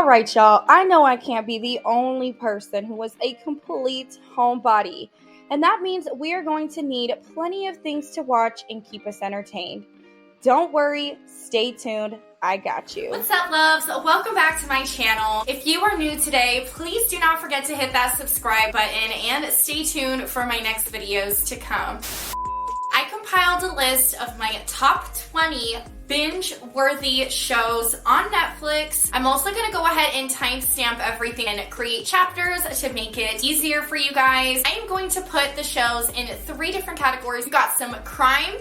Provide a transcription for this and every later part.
Alright, y'all, I know I can't be the only person who was a complete homebody, and that means we are going to need plenty of things to watch and keep us entertained. Don't worry, stay tuned, I got you. What's up, loves? Welcome back to my channel. If you are new today, please do not forget to hit that subscribe button and stay tuned for my next videos to come. I compiled a list of my top 20 binge-worthy shows on Netflix. I'm also going to go ahead and timestamp everything and create chapters to make it easier for you guys. I am going to put the shows in 3 different categories. We've got some crime,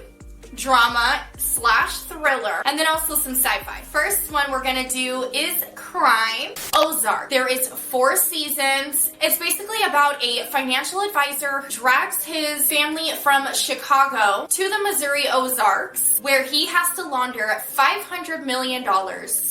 drama / thriller, and then also some sci-fi. First one we're gonna do is crime. Ozark. There is 4 seasons. It's basically about a financial advisor who drags his family from Chicago to the Missouri Ozarks, where he has to launder $500 million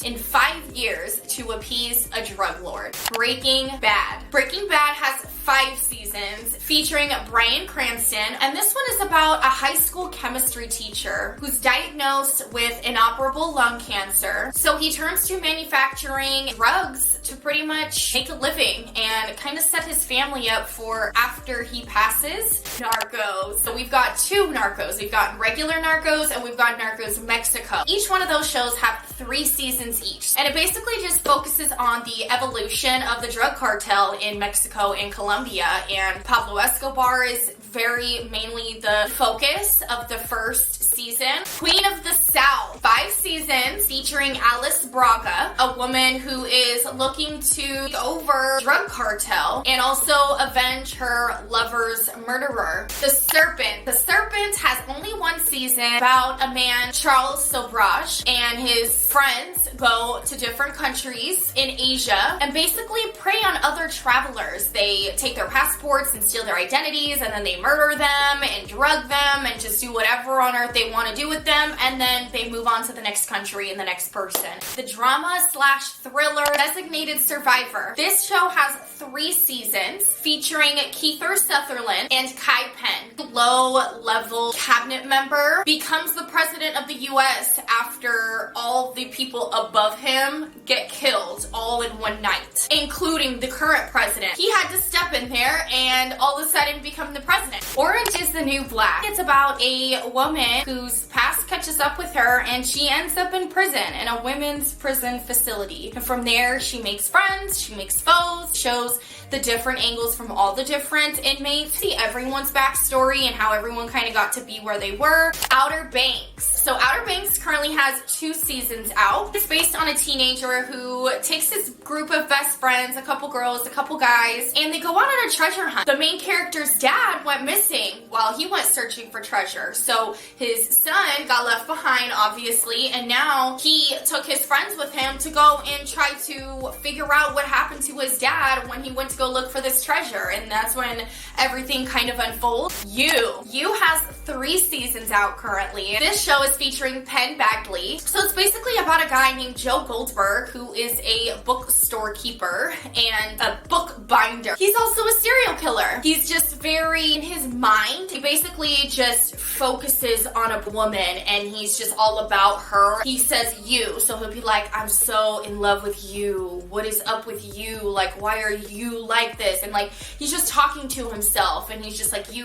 in 5 years to appease a drug lord. Breaking Bad. Breaking Bad has 5 seasons featuring Bryan Cranston, and this one is about a high school chemistry teacher who's diagnosed with inoperable lung cancer. So he turns to manufacturing drugs to pretty much make a living and kind of set his family up for after he passes. Narcos. So we've got 2 Narcos. We've got regular Narcos and we've got Narcos Mexico. Each one of those shows have 3 seasons each. And it basically just focuses on the evolution of the drug cartel in Mexico and Colombia. And Pablo Escobar is very mainly the focus of the first season. Queen of the South. 5 seasons featuring Alice Braga, a woman who is looking to take over drug cartel and also avenge her lover's murderer. The Serpent. The Serpent has only 1 season about a man, Charles Sobrage, and his friends go to different countries in Asia and basically prey on other travelers. They take their passports and steal their identities, and then they murder them and drug them and just do whatever on earth they want to do with them, and then they move on to the next country and the next person. The drama / thriller Designated Survivor. This show has 3 seasons featuring Kiefer Sutherland and Kai Penn. Low-level cabinet member becomes the president of the US after all the people above him get killed all in one night, including the current president. He had to step in there and all of a sudden become the president. Orange is the New Black. It's about a woman whose past catches up with her and she ends up in prison, in a women's prison facility. And from there, she makes friends, she makes foes, shows the different angles from all the different inmates, see everyone's backstory and how everyone kind of got to be where they were. Outer Banks. So Outer Banks currently has 2 seasons out. It's based on a teenager who takes his group of best friends, a couple girls, a couple guys, and they go out on a treasure hunt. The main character's dad went missing while he went searching for treasure. So his son got left behind, obviously, and now he took his friends with him to go and try to figure out what happened to his dad when he went to go look for this treasure, and that's when everything kind of unfolds. You has 3 seasons out currently. This show is featuring Penn Badgley. So it's basically about a guy named Joe Goldberg who is a bookstore keeper and a book binder. He's also a serial killer. He's just very in his mind. He basically just focuses on a woman and he's just all about her. He says you, so he'll be like, I'm so in love with you. What is up with you? Like, why are you like this? And like, he's just talking to himself and he's just like, you.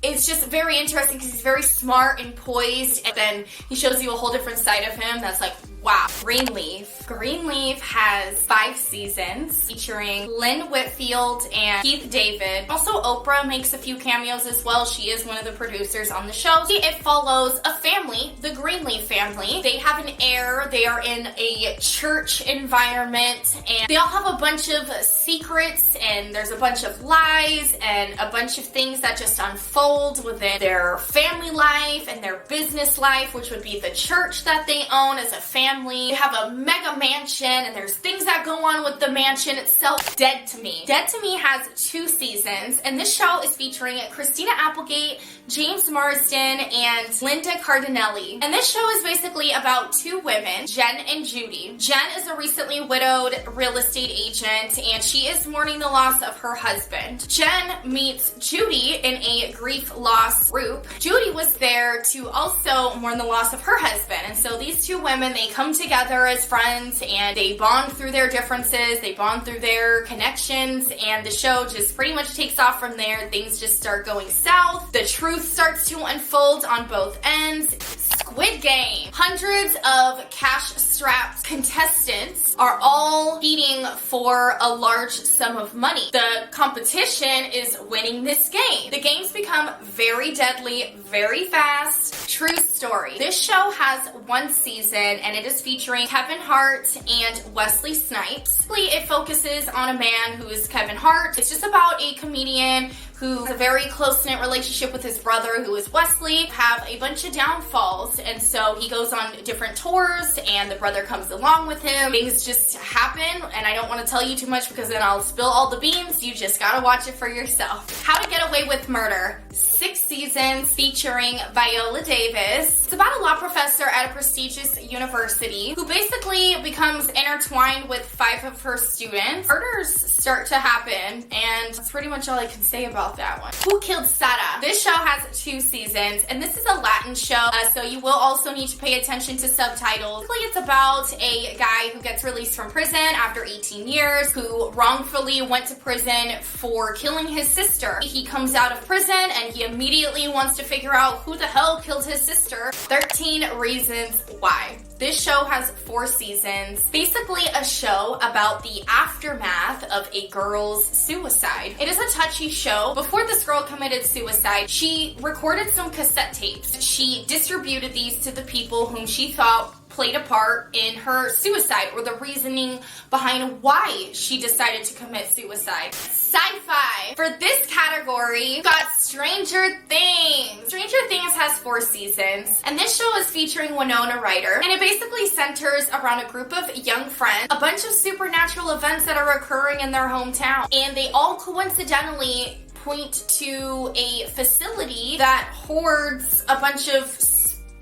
It's just very interesting because he's very smart and poised, and then he shows you a whole different side of him that's like, wow. Greenleaf. Greenleaf has 5 seasons featuring Lynn Whitfield and Keith David. Also, Oprah makes a few cameos as well. She is one of the producers on the show. It follows a family, the Greenleaf family. They have an heir. They are in a church environment, and they all have a bunch of secrets, and there's a bunch of lies and a bunch of things that just unfold within their family life and their business life, which would be the church that they own as a family. They have a mega mansion, and there's things that go on with the mansion itself. Dead to Me. Dead to Me has 2 seasons, and this show is featuring Christina Applegate, James Marsden, and Linda Cardinelli. And this show is basically about 2 women, Jen and Judy. Jen is a recently widowed real estate agent, and she is mourning the loss of her husband. Jen meets Judy in a grief loss group. Judy was there to also mourn the loss of her husband, and so these 2 women, they come come together as friends and they bond through their differences, they bond through their connections, and the show just pretty much takes off from there. Things just start going south. The truth starts to unfold on both ends. Squid Game. Hundreds of cash-strapped contestants are all competing for a large sum of money. The competition is winning this game. The games become very deadly, very fast. True story. This show has one season and it is featuring Kevin Hart and Wesley Snipes. Basically, it focuses on a man who is Kevin Hart. It's just about a comedian who has a very close-knit relationship with his brother, who is Wesley, have a bunch of downfalls, and so he goes on different tours, and the brother comes along with him. Things just happen, and I don't want to tell you too much because then I'll spill all the beans. You just gotta watch it for yourself. How to Get Away with Murder. 6 seasons featuring Viola Davis. It's about a law professor at a prestigious university who basically becomes intertwined with 5 of her students. Murders start to happen, and that's pretty much all I can say about that one. Who Killed Sara? This show has 2 seasons, and this is a Latin show, so you will also need to pay attention to subtitles. Basically, it's about a guy who gets released from prison after 18 years, who wrongfully went to prison for killing his sister. He comes out of prison, and he immediately wants to figure out who the hell killed his sister. 13 Reasons Why. This show has 4 seasons. Basically a show about the aftermath of a girl's suicide. It is a touchy show. Before this girl committed suicide, she recorded some cassette tapes. She distributed these to the people whom she thought played a part in her suicide or the reasoning behind why she decided to commit suicide. Sci-fi. For this category, we've got Stranger Things. Stranger Things has 4 seasons, and this show is featuring Winona Ryder, and it basically centers around a group of young friends, a bunch of supernatural events that are occurring in their hometown, and they all coincidentally point to a facility that hoards a bunch of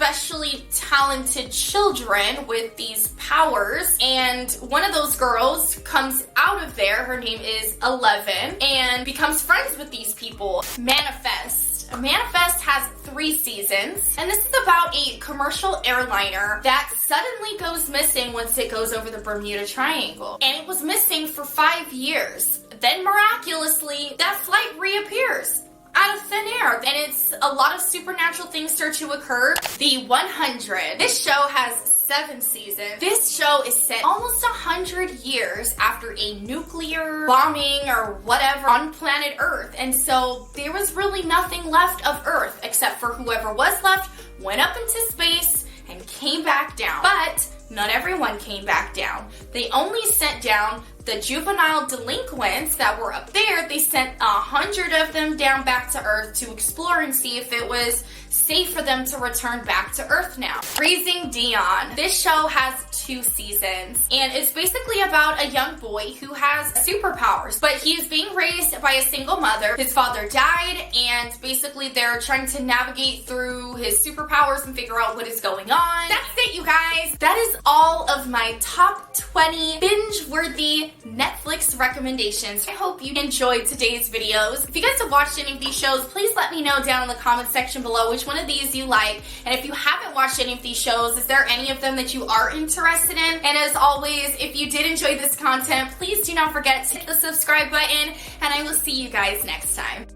especially talented children with these powers, and one of those girls comes out of there. Her name is 11 and becomes friends with these people. Manifest. Manifest has 3 seasons, and this is about a commercial airliner that suddenly goes missing once it goes over the Bermuda Triangle, and it was missing for 5 years. Then miraculously, that flight reappears out of thin air, and it's a lot of supernatural things start to occur. The 100. This show has 7 seasons. This show is set almost 100 years after a nuclear bombing or whatever on planet Earth, and so there was really nothing left of Earth except for whoever was left went up into space and came back down. But not everyone came back down. They only sent down the juvenile delinquents that were up there. They sent 100 of them down back to Earth to explore and see if it was safe for them to return back to Earth now. Raising Dion. This show has 2 seasons, and it's basically about a young boy who has superpowers, but he is being raised by a single mother. His father died, and basically they're trying to navigate through his superpowers and figure out what is going on. That's it, you guys. That is all of my top 20 binge-worthy Netflix recommendations. I hope you enjoyed today's videos. If you guys have watched any of these shows, please let me know down in the comment section below which one of these you like. And if you haven't watched any of these shows, is there any of them that you are interested in? And as always, if you did enjoy this content, please do not forget to hit the subscribe button, and I will see you guys next time.